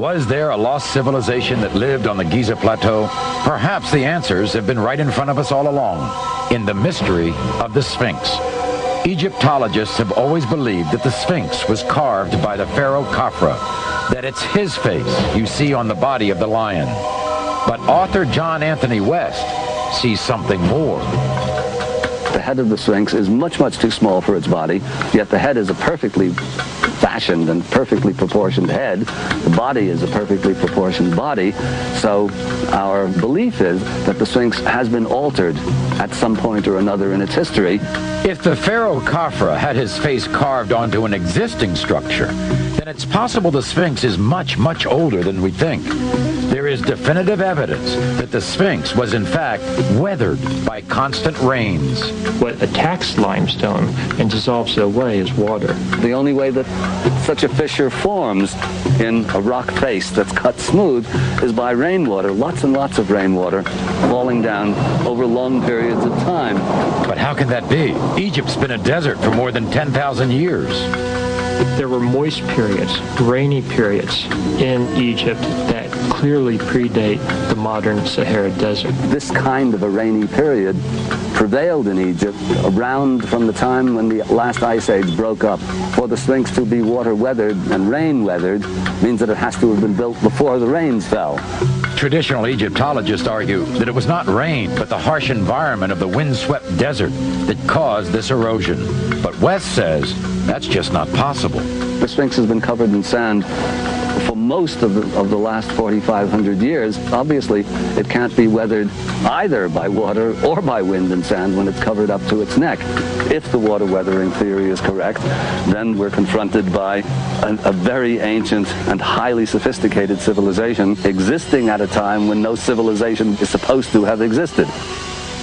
Was there a lost civilization that lived on the Giza Plateau? Perhaps the answers have been right in front of us all along, in the mystery of the Sphinx. Egyptologists have always believed that the Sphinx was carved by the pharaoh Khafra, that it's his face you see on the body of the lion. But author John Anthony West sees something more. The head of the Sphinx is much, much too small for its body, yet the head is a perfectly fashioned and perfectly proportioned head. The body is a perfectly proportioned body. So our belief is that the Sphinx has been altered at some point or another in its history. If the pharaoh Khafra had his face carved onto an existing structure, then it's possible the Sphinx is much, much older than we think. There is definitive evidence that the Sphinx was in fact weathered by constant rains. What attacks limestone and dissolves it away is water. The only way that such a fissure forms in a rock face that's cut smooth is by rainwater, lots and lots of rainwater falling down over long periods of time. But how can that be? Egypt's been a desert for more than 10,000 years. There were moist periods, rainy periods in Egypt that clearly predate the modern Sahara Desert. This kind of a rainy period prevailed in Egypt around from the time when the last ice age broke up. For the Sphinx to be water weathered and rain weathered means that it has to have been built before the rains fell. Traditional Egyptologists argue that it was not rain, but the harsh environment of the windswept desert that caused this erosion. But West says that's just not possible. The Sphinx has been covered in sand for most of the last 4,500 years. Obviously, it can't be weathered either by water or by wind and sand when it's covered up to its neck. If the water weathering theory is correct, then we're confronted by a very ancient and highly sophisticated civilization existing at a time when no civilization is supposed to have existed.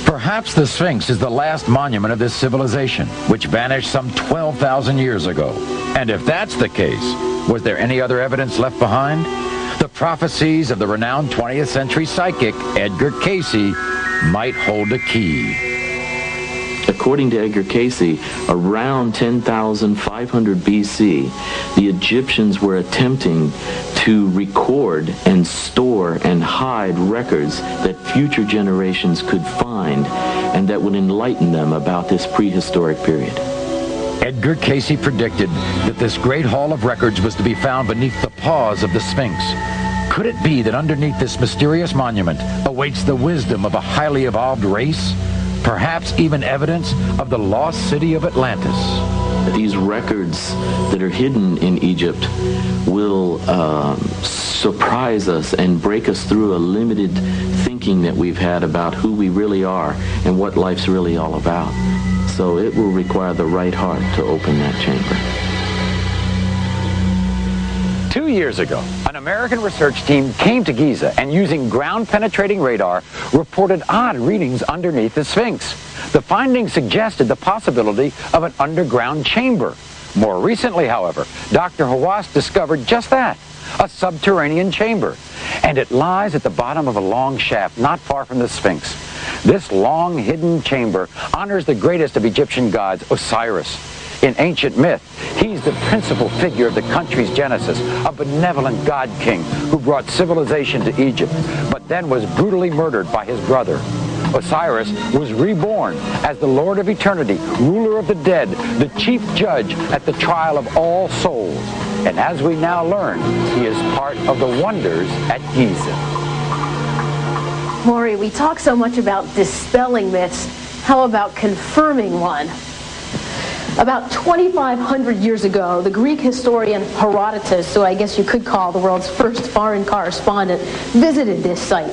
Perhaps the Sphinx is the last monument of this civilization, which vanished some 12,000 years ago. And if that's the case, was there any other evidence left behind? The prophecies of the renowned 20th century psychic Edgar Cayce might hold a key. According to Edgar Cayce, around 10,500 BC, the Egyptians were attempting to record and store and hide records that future generations could find and that would enlighten them about this prehistoric period. Edgar Cayce predicted that this great haul of records was to be found beneath the paws of the Sphinx. Could it be that underneath this mysterious monument awaits the wisdom of a highly evolved race? Perhaps even evidence of the lost city of Atlantis. These records that are hidden in Egypt will surprise us and break us through a limited thinking that we've had about who we really are and what life's really all about. So it will require the right heart to open that chamber. 2 years ago, an American research team came to Giza and using ground-penetrating radar reported odd readings underneath the Sphinx. The findings suggested the possibility of an underground chamber. More recently, however, Dr. Hawass discovered just that, a subterranean chamber. And it lies at the bottom of a long shaft not far from the Sphinx. This long hidden chamber honors the greatest of Egyptian gods, Osiris. In ancient myth, he's the principal figure of the country's genesis, a benevolent god king who brought civilization to Egypt, but then was brutally murdered by his brother. Osiris was reborn as the Lord of Eternity, ruler of the dead, the chief judge at the trial of all souls. And as we now learn, he is part of the wonders at Giza. Maury, we talk so much about dispelling myths. How about confirming one? About 2,500 years ago, the Greek historian Herodotus, who I guess you could call the world's first foreign correspondent, visited this site.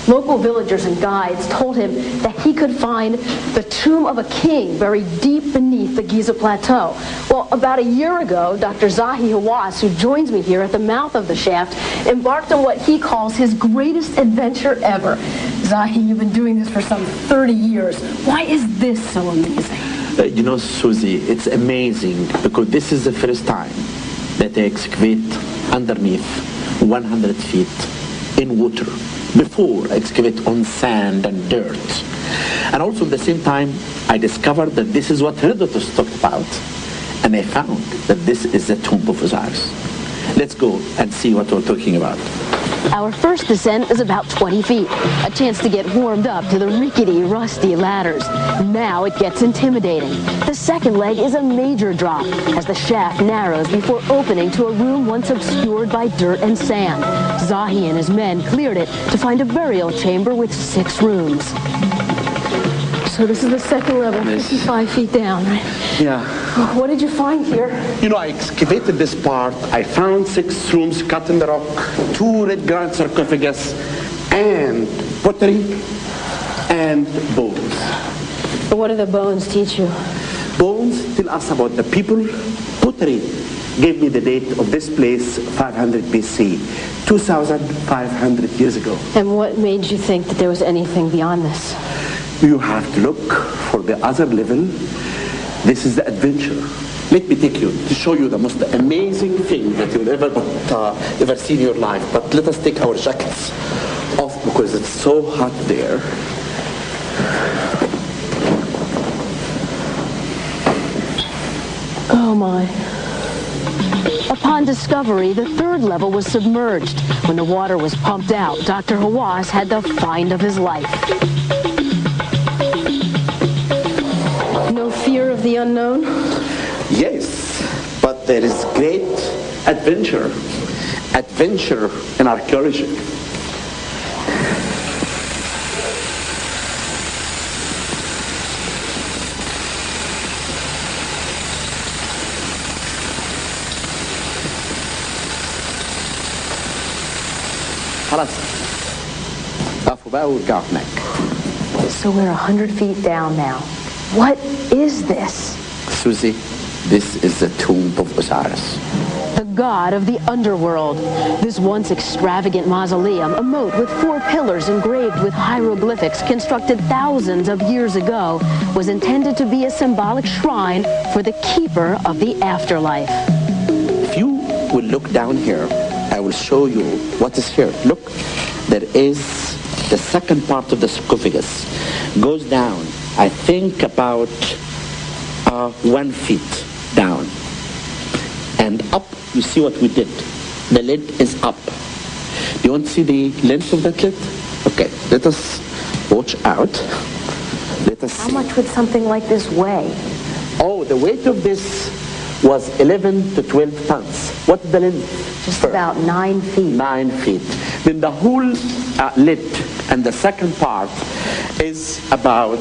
Local villagers and guides told him that he could find the tomb of a king buried deep beneath the Giza Plateau. Well, about a year ago, Dr. Zahi Hawass, who joins me here at the mouth of the shaft, embarked on what he calls his greatest adventure ever. Zahi, you've been doing this for some 30 years. Why is this so amazing? You know, Susie, it's amazing because this is the first time that they excavate underneath 100 feet in water. Before, I excavate on sand and dirt. And also at the same time, I discovered that this is what Herodotus talked about. And I found that this is the tomb of Osiris. Let's go and see what we're talking about. Our first descent is about 20 feet, a chance to get warmed up to the rickety, rusty ladders. Now it gets intimidating. The second leg is a major drop as the shaft narrows before opening to a room once obscured by dirt and sand. Zahi and his men cleared it to find a burial chamber with 6 rooms. So this is the second level, 55 feet down, right? Yeah. What did you find here? You know, I excavated this part. I found 6 rooms cut in the rock, 2 red granite sarcophagus, and pottery, and bones. What do the bones teach you? Bones tell us about the people. Pottery gave me the date of this place, 500 BC, 2,500 years ago. And what made you think that there was anything beyond this? You have to look for the other level. This is the adventure. Let me take you to show you the most amazing thing that you'll ever see in your life. But let us take our jackets off because it's so hot there. Oh my. Upon discovery, the third level was submerged. When the water was pumped out, Dr. Hawass had the find of his life. No fear of the unknown? Yes, but there is great adventure in archaeology. خلاص وقفوا بقى وارجعوا هناك. So we're 100 feet down now. What is this? Susie, this is the tomb of Osiris. The god of the underworld. This once extravagant mausoleum, a moat with 4 pillars engraved with hieroglyphics constructed thousands of years ago, was intended to be a symbolic shrine for the keeper of the afterlife. If you will look down here, I will show you what is here. Look, there is the second part of the sarcophagus. Goes down, I think about 1 feet down. And up, you see what we did. The lid is up. Do you want to see the length of that lid? Okay, let us watch out. Let us How see. much would something like this weigh? Oh, the weight of this was 11 to 12 tons. What's the length? Just about 9 feet. 9 feet. Then the whole lid and the second part is about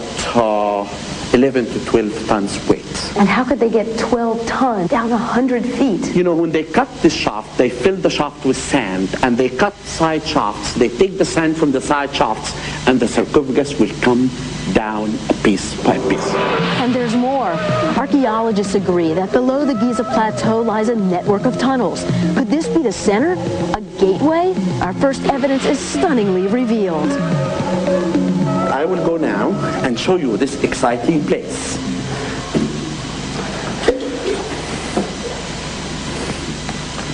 11 to 12 tons weight. And how could they get 12 tons down 100 feet? You know, when they cut the shaft, they fill the shaft with sand, and they cut side shafts. They take the sand from the side shafts, and the sarcophagus will come down piece by piece. And there's more. Archaeologists agree that below the Giza Plateau lies a network of tunnels. Could this be the center? A gateway? Our first evidence is stunningly revealed. I will go now and show you this exciting place.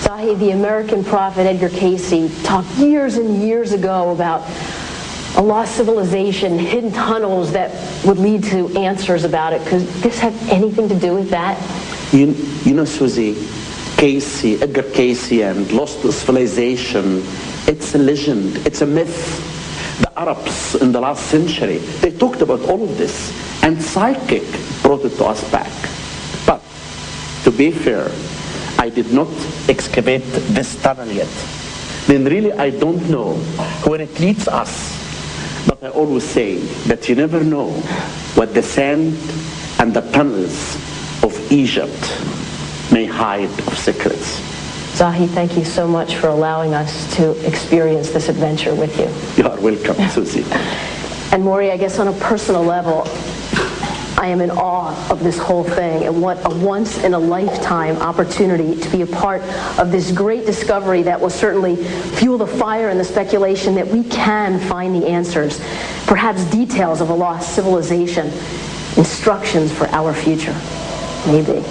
Zahi, the American prophet Edgar Casey talked years and years ago about a lost civilization, hidden tunnels that would lead to answers about it. Could this have anything to do with that? You know, Susie, Edgar Casey and lost civilization, it's a legend, it's a myth. The Arabs in the last century, they talked about all of this, and psychic brought it to us back. But, to be fair, I did not excavate this tunnel yet. Then really I don't know where it leads us. But I always say that you never know what the sand and the tunnels of Egypt may hide of secrets. Zahi, thank you so much for allowing us to experience this adventure with you. You are welcome, Susie. And Maury, I guess on a personal level, I am in awe of this whole thing, and what a once-in-a-lifetime opportunity to be a part of this great discovery that will certainly fuel the fire and the speculation that we can find the answers, perhaps details of a lost civilization, instructions for our future. Maybe.